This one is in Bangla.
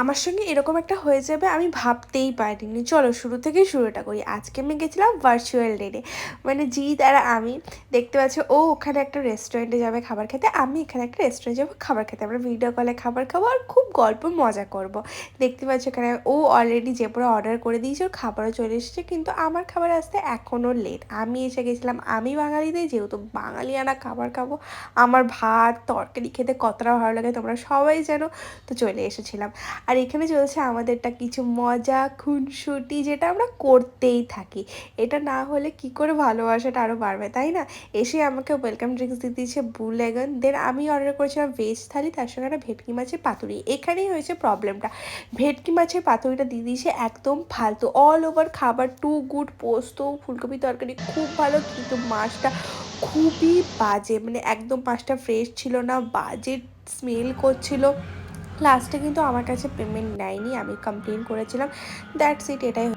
আমার সঙ্গে এরকম একটা হয়ে যাবে আমি ভাবতেই পারিনি। চলো শুরু থেকেই শুরুটা করি। আজকে আমি গেছিলাম ভার্চুয়াল ডেটে। মানে জিৎ আর আমি, দেখতে পাচ্ছি ও ওখানে একটা রেস্টুরেন্টে যাবে খাবার খেতে, আমি এখানে একটা রেস্টুরেন্টে যাবো খাবার খেতে। আমরা ভিডিও কলে খাবার খাবো আর খুব গল্প মজা করব। দেখতে পাচ্ছি এখানে ও অলরেডি যে পুরো অর্ডার করে দিয়েছে, ওর খাবারও চলে এসেছে, কিন্তু আমার খাবার আসতে এখনও লেট। আমি এসে গেছিলাম, আমি বাঙালিদের যেহেতু বাঙালিয়ানা খাবার খাবো, আমার ভাত তরকারি খেতে কতটা ভালো লাগে তোমরা সবাই জানো, তো চলে এসেছিলাম। আর এখানে চলছে আমাদেরটা কিছু মজা খুনসুটি, যেটা আমরা করতেই থাকি। এটা না হলে কি করে ভালোবাসাটা আরও বাড়বে, তাই না? এসে আমাকে ওয়েলকাম ড্রিঙ্কস দিয়ে দিয়েছে ব্লু লেগন। দেন আমি অর্ডার করেছিলাম ভেজ থালি, তার সঙ্গে একটা ভেটকি মাছের পাতুরি। এখানেই হয়েছে প্রবলেমটা, ভেটকি মাছের পাতুরিটা দিয়ে দিয়েছে একদম ফালতু। অল ওভার খাবার টু গুড, পোস্ত ফুলকপি তরকারি খুব ভালো, কিন্তু মাছটা খুবই বাজে, মানে একদম মাছটা ফ্রেশ ছিল না, বাজে স্মেল করছিল। লাস্টে কিন্তু আমার কাছে পেমেন্ট নেয়নি, আমি কমপ্লেন করেছিলাম। দ্যাটস ইট, এটাই।